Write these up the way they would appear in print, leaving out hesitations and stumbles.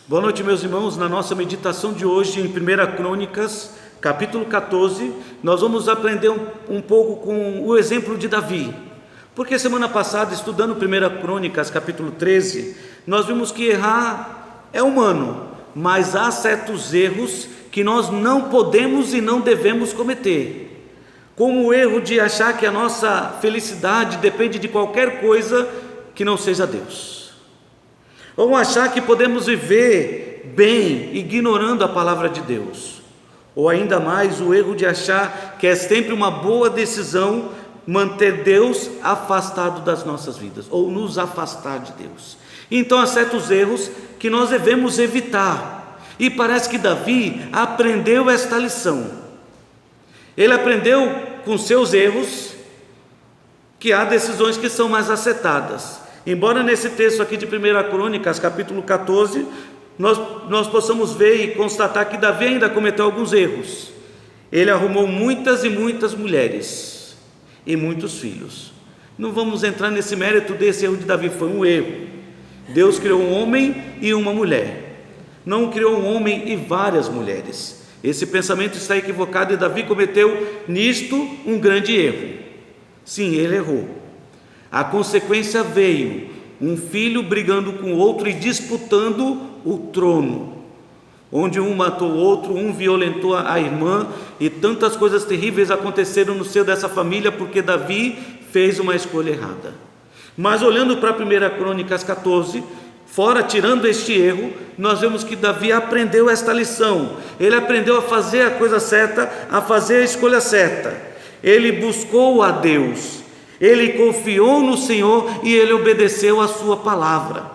Boa noite, meus irmãos. Na nossa meditação de hoje em 1 Crônicas, capítulo 14, nós vamos aprender um pouco com o exemplo de Davi. Porque semana passada, estudando 1 Crônicas, capítulo 13, nós vimos que errar é humano, mas há certos erros que nós não podemos e não devemos cometer. Como o erro de achar que a nossa felicidade depende de qualquer coisa que não seja Deus. Ou achar que podemos viver bem ignorando a palavra de Deus. Ou ainda mais o erro de achar que é sempre uma boa decisão manter Deus afastado das nossas vidas, ou nos afastar de Deus. Então há certos erros que nós devemos evitar. E parece que Davi aprendeu esta lição. Ele aprendeu com seus erros que há decisões que são mais acertadas. Embora nesse texto aqui de 1 Crônicas, capítulo 14, nós possamos ver e constatar que Davi ainda cometeu alguns erros. Ele arrumou muitas e muitas mulheres e muitos filhos. Não vamos entrar nesse mérito desse erro de Davi, foi um erro. Deus criou um homem e uma mulher, não criou um homem e várias mulheres. Esse pensamento está equivocado e Davi cometeu nisto um grande erro. Sim, ele errou. A consequência veio, um filho brigando com o outro e disputando o trono, onde um matou o outro, um violentou a irmã, e tantas coisas terríveis aconteceram no seio dessa família, porque Davi fez uma escolha errada. Mas olhando para 1 Crônicas 14, tirando este erro, nós vemos que Davi aprendeu esta lição. Ele aprendeu a fazer a coisa certa, a fazer a escolha certa. Ele buscou a Deus. Ele confiou no Senhor e ele obedeceu a sua palavra.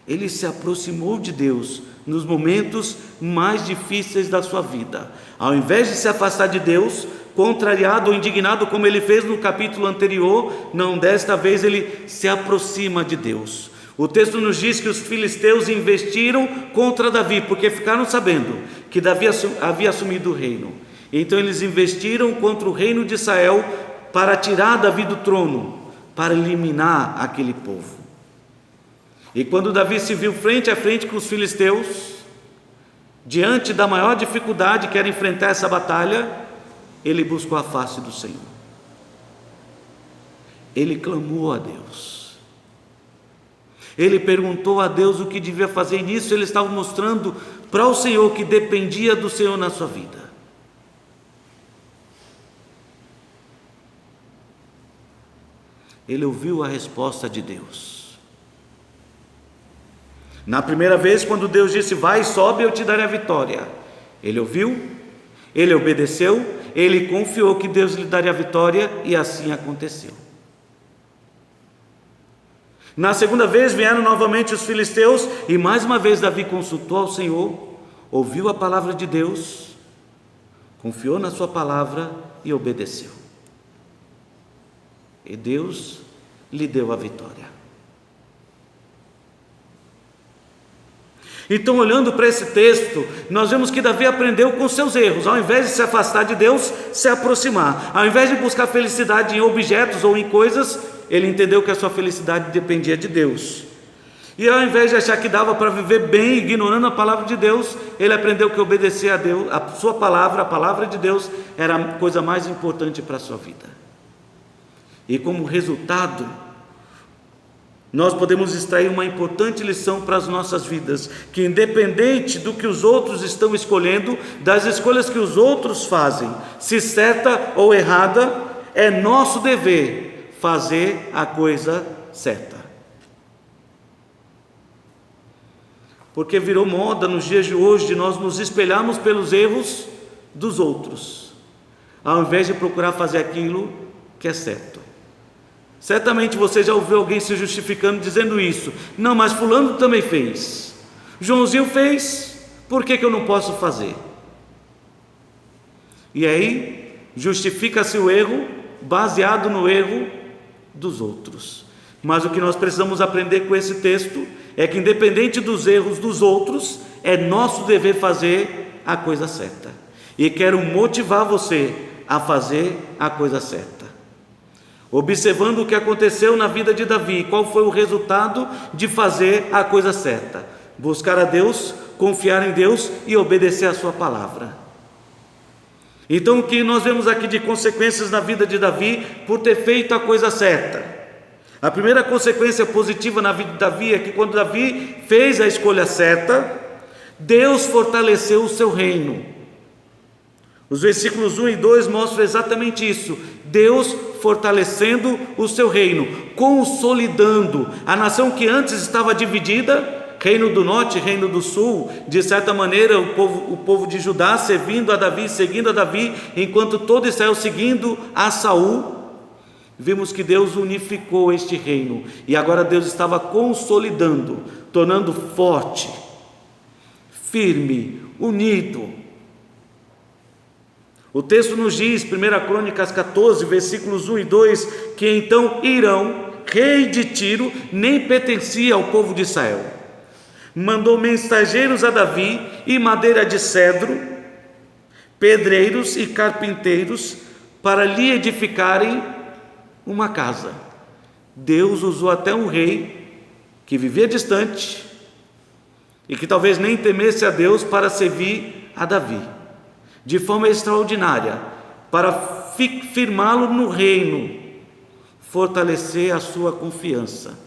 Ele se aproximou de Deus nos momentos mais difíceis da sua vida. Ao invés de se afastar de Deus, contrariado ou indignado como ele fez no capítulo anterior, não, desta vez ele se aproxima de Deus. O texto nos diz que os filisteus investiram contra Davi, porque ficaram sabendo que Davi havia assumido o reino. Então eles investiram contra o reino de Israel para tirar Davi do trono, para eliminar aquele povo. E quando Davi se viu frente a frente com os filisteus, diante da maior dificuldade que era enfrentar essa batalha, ele buscou a face do Senhor. Ele clamou a Deus. Ele perguntou a Deus o que devia fazer, e nisso ele estava mostrando para o Senhor que dependia do Senhor na sua vida. Ele ouviu a resposta de Deus. Na primeira vez, quando Deus disse: vai, sobe, eu te darei a vitória. Ele ouviu, ele obedeceu, ele confiou que Deus lhe daria a vitória, e assim aconteceu. Na segunda vez vieram novamente os filisteus, e mais uma vez Davi consultou ao Senhor, ouviu a palavra de Deus, confiou na sua palavra e obedeceu. E Deus lhe deu a vitória. Então, olhando para esse texto, nós vemos que Davi aprendeu com seus erros. Ao invés de se afastar de Deus, se aproximar. Ao invés de buscar felicidade em objetos ou em coisas, ele entendeu que a sua felicidade dependia de Deus. E ao invés de achar que dava para viver bem, ignorando a palavra de Deus, ele aprendeu que obedecer a Deus, a sua palavra, a palavra de Deus, era a coisa mais importante para a sua vida. E como resultado, nós podemos extrair uma importante lição para as nossas vidas, que independente do que os outros estão escolhendo, das escolhas que os outros fazem, se certa ou errada, é nosso dever fazer a coisa certa. Porque virou moda nos dias de hoje de nós nos espelharmos pelos erros dos outros, ao invés de procurar fazer aquilo que é certo. Certamente você já ouviu alguém se justificando dizendo isso: não, mas fulano também fez, Joãozinho fez, por que eu não posso fazer? E aí justifica-se o erro baseado no erro dos outros. Mas o que nós precisamos aprender com esse texto é que, independente dos erros dos outros, é nosso dever fazer a coisa certa. E quero motivar você a fazer a coisa certa. observando o que aconteceu na vida de Davi, qual foi o resultado de fazer a coisa certa: buscar a Deus, confiar em Deus e obedecer a sua palavra. Então, o que nós vemos aqui de consequências na vida de Davi por ter feito a coisa certa? A primeira consequência positiva na vida de Davi é que quando Davi fez a escolha certa, Deus fortaleceu o seu reino. Os versículos 1 e 2 mostram exatamente isso: Deus fortalecendo o seu reino, consolidando a nação que antes estava dividida, reino do norte, reino do sul. De certa maneira, o povo de Judá servindo a Davi, seguindo a Davi, enquanto todo Israel seguindo a Saul. Vimos que Deus unificou este reino, e agora Deus estava consolidando, tornando forte, firme, unido. O texto nos diz, 1 Crônicas 14, versículos 1 e 2, que então Hirão, rei de Tiro, nem pertencia ao povo de Israel, mandou mensageiros a Davi e madeira de cedro, pedreiros e carpinteiros para lhe edificarem uma casa. Deus usou até um rei que vivia distante e que talvez nem temesse a Deus para servir a Davi de forma extraordinária, para firmá-lo no reino, fortalecer a sua confiança.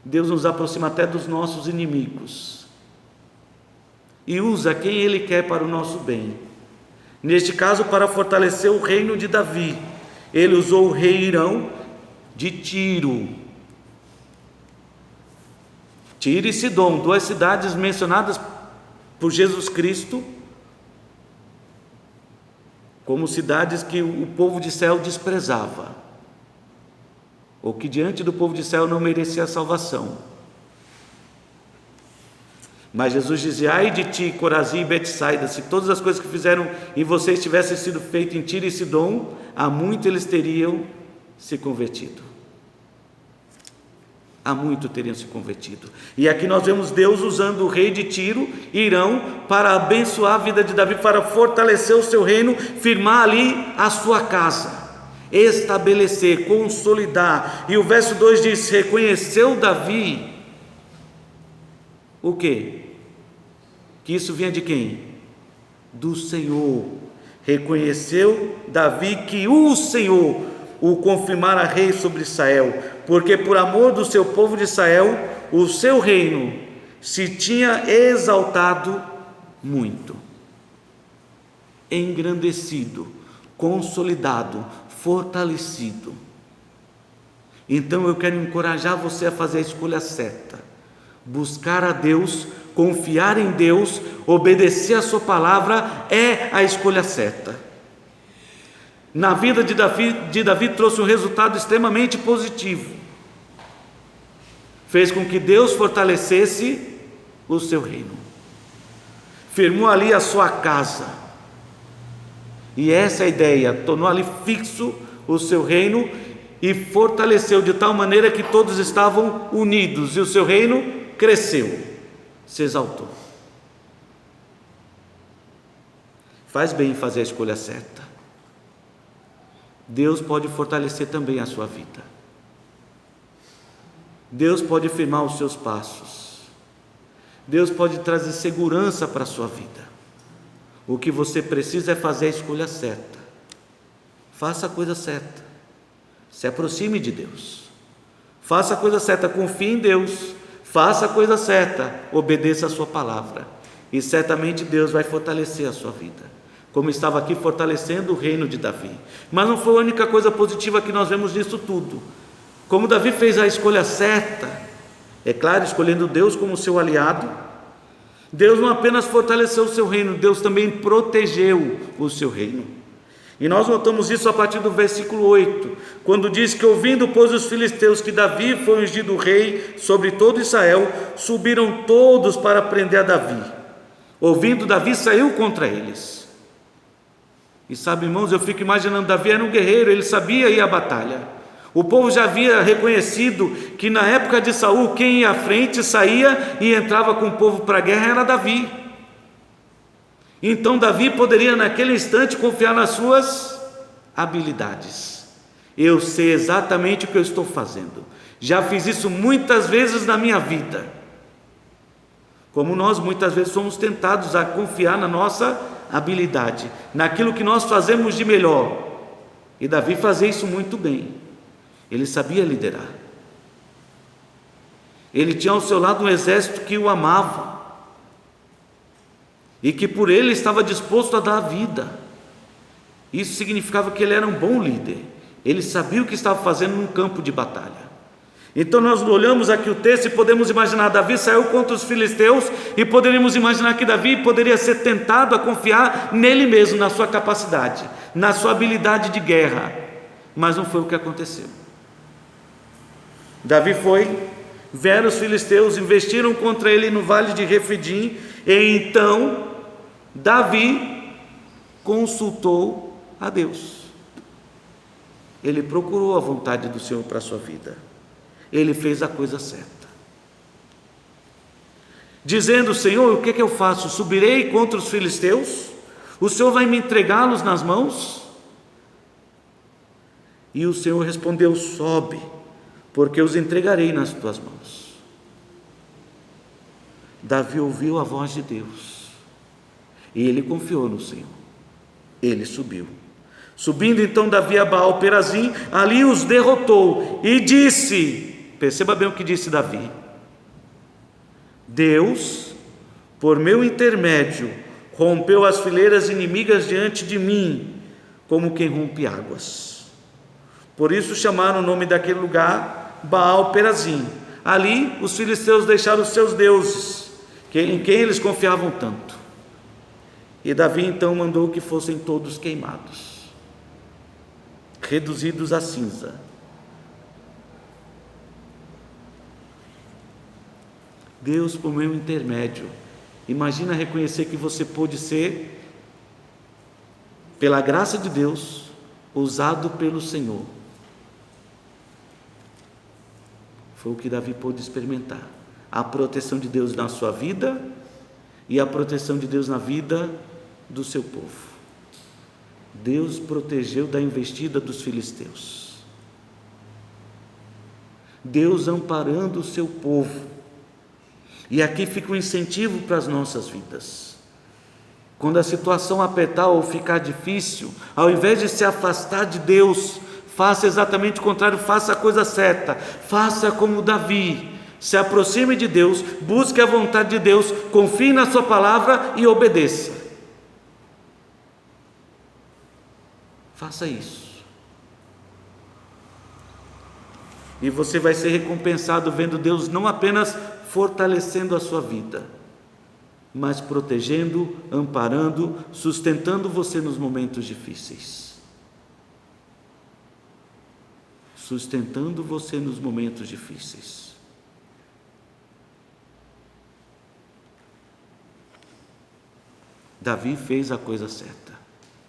Deus nos aproxima até dos nossos inimigos e usa quem Ele quer para o nosso bem. Neste caso, para fortalecer o reino de Davi, Ele usou o rei Hirão de Tiro. Tiro e Sidom, duas cidades mencionadas por Jesus Cristo como cidades que o povo de Israel desprezava, ou que diante do povo de Israel não merecia a salvação. Mas Jesus dizia: ai de ti, Corazim e Betsaida, se todas as coisas que fizeram em vocês tivessem sido feitas em Tiro e Sidom, há muito eles teriam se convertido. Há muito teriam se convertido. E aqui nós vemos Deus usando o rei de Tiro, Hirão, para abençoar a vida de Davi, para fortalecer o seu reino, firmar ali a sua casa, estabelecer, consolidar. E o verso 2 diz: reconheceu Davi o quê? Que isso vinha de quem? Do Senhor. Reconheceu Davi que o Senhor o confirmara rei sobre Israel, porque por amor do seu povo de Israel, o seu reino se tinha exaltado muito, engrandecido, consolidado, fortalecido. Então eu quero encorajar você a fazer a escolha certa, buscar a Deus, confiar em Deus, obedecer a sua palavra é a escolha certa. Na vida de Davi trouxe um resultado extremamente positivo. Fez com que Deus fortalecesse o seu reino, firmou ali a sua casa, e essa é a ideia, tornou ali fixo o seu reino e fortaleceu de tal maneira que todos estavam unidos, e o seu reino cresceu, se exaltou. Faz bem em fazer a escolha certa. Deus pode fortalecer também a sua vida. Deus pode firmar os seus passos. Deus pode trazer segurança para a sua vida. O que você precisa é fazer a escolha certa. Faça a coisa certa. Se aproxime de Deus. Faça a coisa certa, confie em Deus. Faça a coisa certa, obedeça a sua palavra. E certamente Deus vai fortalecer a sua vida, como estava aqui fortalecendo o reino de Davi. Mas não foi a única coisa positiva que nós vemos nisso tudo. Como Davi fez a escolha certa, é claro, escolhendo Deus como seu aliado, Deus não apenas fortaleceu o seu reino, Deus também protegeu o seu reino. E nós notamos isso a partir do versículo 8, quando diz que ouvindo, pois, os filisteus que Davi foi ungido rei sobre todo Israel, subiram todos para prender a Davi. Ouvindo, Davi saiu contra eles. E sabe, irmãos, eu fico imaginando, Davi era um guerreiro, ele sabia ir à batalha. O povo já havia reconhecido que na época de Saul, quem ia à frente, saía e entrava com o povo para a guerra era Davi. Então Davi poderia naquele instante confiar nas suas habilidades. Eu sei exatamente o que eu estou fazendo. Já fiz isso muitas vezes na minha vida. Como nós muitas vezes somos tentados a confiar na nossa habilidade, naquilo que nós fazemos de melhor. E Davi fazia isso muito bem. Ele sabia liderar. Ele tinha ao seu lado um exército que o amava e que por ele estava disposto a dar a vida. Isso significava que ele era um bom líder. Ele sabia o que estava fazendo num campo de batalha. Então nós olhamos aqui o texto e podemos imaginar, Davi saiu contra os filisteus, e poderíamos imaginar que Davi poderia ser tentado a confiar nele mesmo, na sua capacidade, na sua habilidade de guerra, mas não foi o que aconteceu. Davi foi, vieram os filisteus, investiram contra ele no vale de Refidim, e então Davi consultou a Deus. Ele procurou a vontade do Senhor para a sua vida. Ele fez a coisa certa, dizendo: Senhor, o que é que eu faço? Subirei contra os filisteus? O Senhor vai me entregá-los nas mãos? E o Senhor respondeu: sobe, porque os entregarei nas tuas mãos. Davi ouviu a voz de Deus e ele confiou no Senhor. Ele subiu. Subindo então Davi a Baal-Perazim, ali os derrotou e disse, perceba bem o que disse Davi: Deus, por meu intermédio, rompeu as fileiras inimigas diante de mim, como quem rompe águas. Por isso chamaram o nome daquele lugar Baal-Perazim. Ali os filisteus deixaram os seus deuses, em quem eles confiavam tanto. E Davi então mandou que fossem todos queimados, reduzidos a cinza. Deus, por meu intermédio. Imagina reconhecer que você pôde ser, pela graça de Deus, usado pelo Senhor. Foi o que Davi pôde experimentar: a proteção de Deus na sua vida e a proteção de Deus na vida do seu povo. Deus protegeu da investida dos filisteus. Deus amparando o seu povo. E aqui fica um incentivo para as nossas vidas. Quando a situação apertar ou ficar difícil, ao invés de se afastar de Deus, faça exatamente o contrário, faça a coisa certa. Faça como Davi, se aproxime de Deus, busque a vontade de Deus, confie na sua palavra e obedeça. Faça isso. E você vai ser recompensado vendo Deus não apenas fortalecendo a sua vida, mas protegendo, amparando, sustentando você nos momentos difíceis. Sustentando você nos momentos difíceis. Davi fez a coisa certa,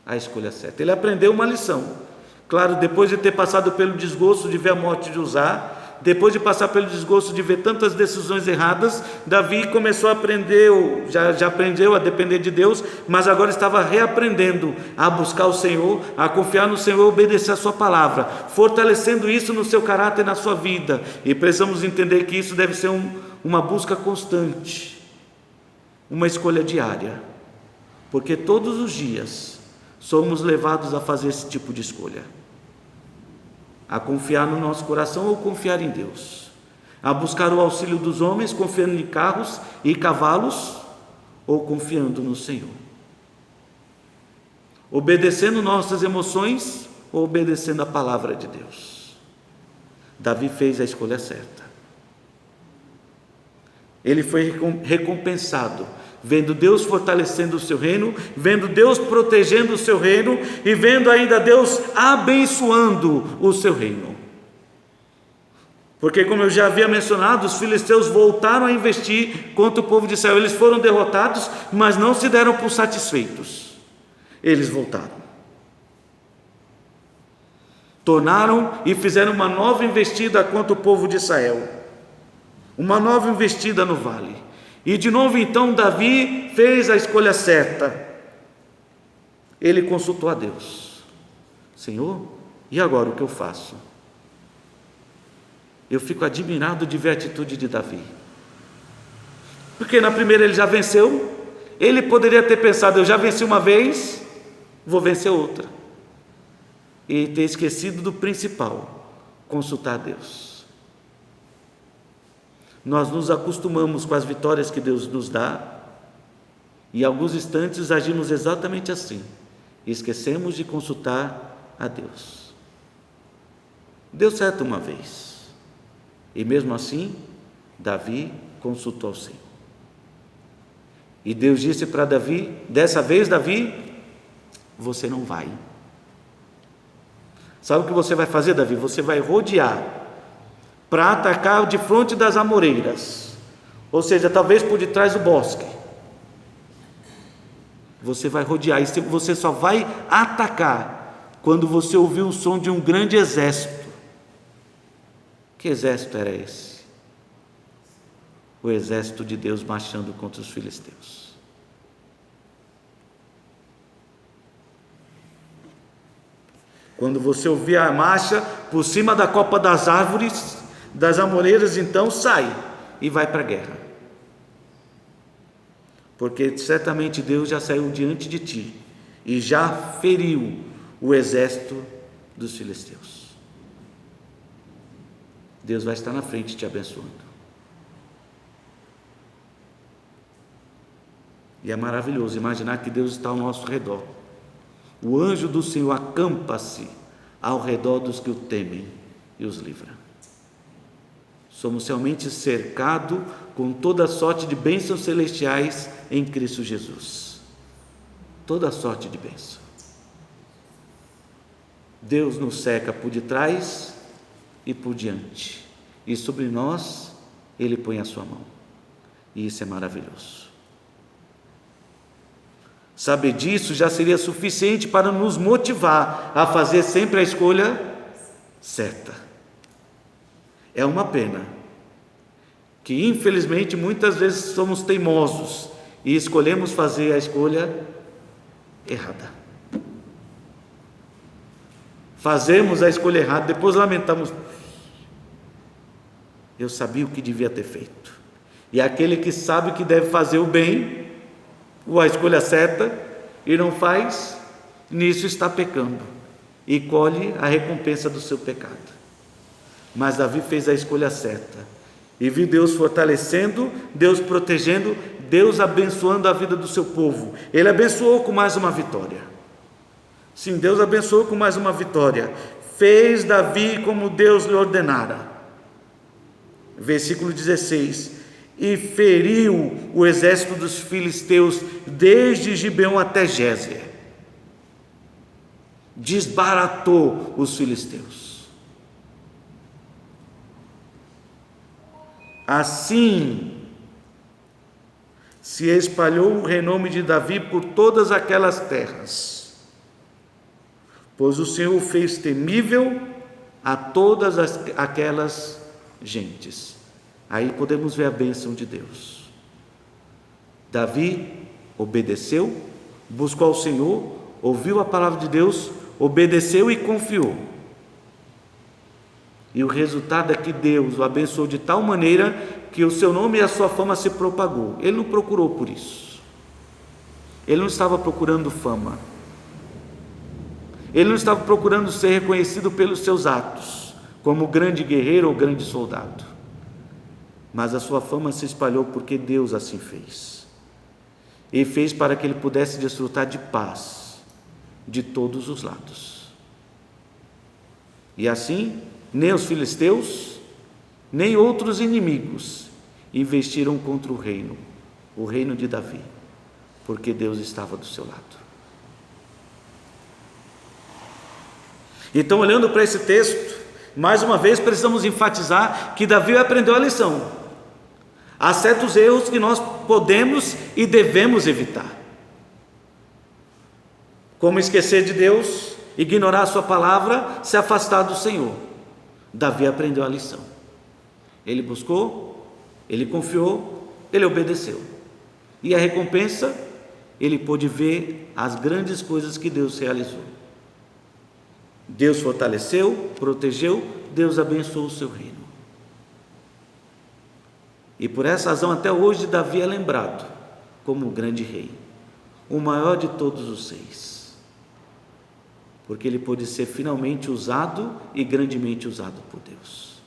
a escolha certa. Ele aprendeu uma lição. Claro, depois de ter passado pelo desgosto de ver a morte de Uzá, depois de passar pelo desgosto de ver tantas decisões erradas, Davi começou a aprender, já aprendeu a depender de Deus, mas agora estava reaprendendo a buscar o Senhor, a confiar no Senhor, obedecer a sua palavra, fortalecendo isso no seu caráter e na sua vida. E precisamos entender que isso deve ser uma busca constante, uma escolha diária, porque todos os dias somos levados a fazer esse tipo de escolha: a confiar no nosso coração ou confiar em Deus, a buscar o auxílio dos homens, confiando em carros e cavalos, ou confiando no Senhor, obedecendo nossas emoções ou obedecendo a palavra de Deus. Davi fez a escolha certa. Ele foi recompensado, vendo Deus fortalecendo o seu reino, vendo Deus protegendo o seu reino e vendo ainda Deus abençoando o seu reino. Porque, como eu já havia mencionado, os filisteus voltaram a investir contra o povo de Israel. Eles foram derrotados, mas não se deram por satisfeitos. Eles voltaram, tornaram e fizeram uma nova investida contra o povo de Israel, uma nova investida no vale. E de novo então Davi fez a escolha certa. Ele consultou a Deus: Senhor, E agora o que eu faço? Eu fico admirado de ver a atitude de Davi, porque na primeira ele já venceu. Ele poderia ter pensado: eu já venci uma vez, vou vencer outra, e ter esquecido do principal: consultar Deus. Nós nos acostumamos com as vitórias que Deus nos dá, e em alguns instantes agimos exatamente assim, esquecemos de consultar a Deus. Deu certo uma vez, e mesmo assim Davi consultou ao Senhor. E Deus disse para Davi: dessa vez, Davi, você não vai. Sabe o que você vai fazer, Davi? Você vai rodear para atacar de frente das amoreiras, ou seja, talvez por detrás do bosque. Você vai rodear, e você só vai atacar quando você ouvir o som de um grande exército. Que exército era esse? O exército de Deus marchando contra os filisteus. Quando você ouvir a marcha por cima da copa das árvores, das amoreiras, então sai e vai para a guerra, porque certamente Deus já saiu diante de ti e já feriu o exército dos filisteus. Deus vai estar na frente te abençoando. E é maravilhoso imaginar que Deus está ao nosso redor. O anjo do Senhor acampa-se ao redor dos que o temem e os livra. Somos realmente cercados com toda sorte de bênçãos celestiais em Cristo Jesus. Toda sorte de bênção. Deus nos cerca por detrás e por diante, e sobre nós Ele põe a sua mão, e isso é maravilhoso. Saber disso já seria suficiente para nos motivar a fazer sempre a escolha certa. É uma pena que, infelizmente, muitas vezes somos teimosos e escolhemos fazer a escolha errada. Fazemos a escolha errada, depois lamentamos: eu sabia o que devia ter feito. E aquele que sabe que deve fazer o bem, ou a escolha certa, e não faz, nisso está pecando, e colhe a recompensa do seu pecado. Mas Davi fez a escolha certa, e viu Deus fortalecendo, Deus protegendo, Deus abençoando a vida do seu povo. Ele abençoou com mais uma vitória. Sim, Deus abençoou com mais uma vitória. Fez Davi como Deus lhe ordenara. Versículo 16: e feriu o exército dos filisteus desde Gibeão até Gézer. Desbaratou os filisteus. Assim se espalhou o renome de Davi por todas aquelas terras, pois o Senhor o fez temível a todas aquelas gentes. Aí podemos ver a bênção de Deus. Davi obedeceu, buscou ao Senhor, ouviu a palavra de Deus, obedeceu e confiou. E o resultado é que Deus o abençoou de tal maneira que o seu nome e a sua fama se propagou. Ele não procurou por isso. Ele não estava procurando fama. Ele não estava procurando ser reconhecido pelos seus atos, como grande guerreiro ou grande soldado. Mas a sua fama se espalhou porque Deus assim fez. E fez para que ele pudesse desfrutar de paz de todos os lados. E assim, nem os filisteus, nem outros inimigos investiram contra o reino de Davi, porque Deus estava do seu lado. Então, olhando para esse texto, mais uma vez precisamos enfatizar que Davi aprendeu a lição. Há certos erros que nós podemos e devemos evitar, como esquecer de Deus, ignorar a sua palavra, se afastar do Senhor. Davi aprendeu a lição. Ele buscou, ele confiou, ele obedeceu. E a recompensa, ele pôde ver as grandes coisas que Deus realizou. Deus fortaleceu, protegeu, Deus abençoou o seu reino. E por essa razão até hoje Davi é lembrado como o grande rei, o maior de todos os reis, porque ele pôde ser finalmente usado e grandemente usado por Deus.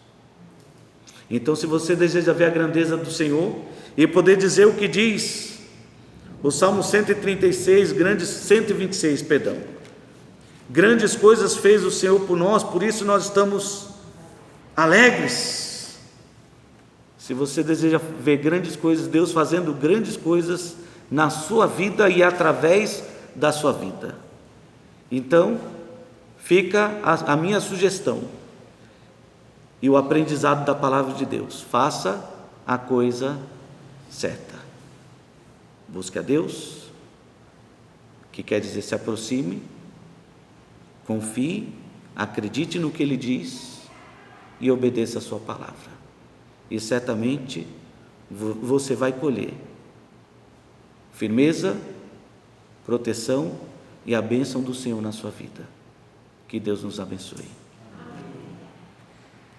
Então, se você deseja ver a grandeza do Senhor e poder dizer o que diz o Salmo 126, 126, perdão. Grandes coisas fez o Senhor por nós, por isso nós estamos alegres. Se você deseja ver grandes coisas, Deus fazendo grandes coisas na sua vida e através da sua vida, então fica a minha sugestão e o aprendizado da palavra de Deus: faça a coisa certa, busque a Deus, que quer dizer se aproxime, confie, acredite no que Ele diz e obedeça a sua palavra, e certamente você vai colher firmeza, proteção e a bênção do Senhor na sua vida. Que Deus nos abençoe.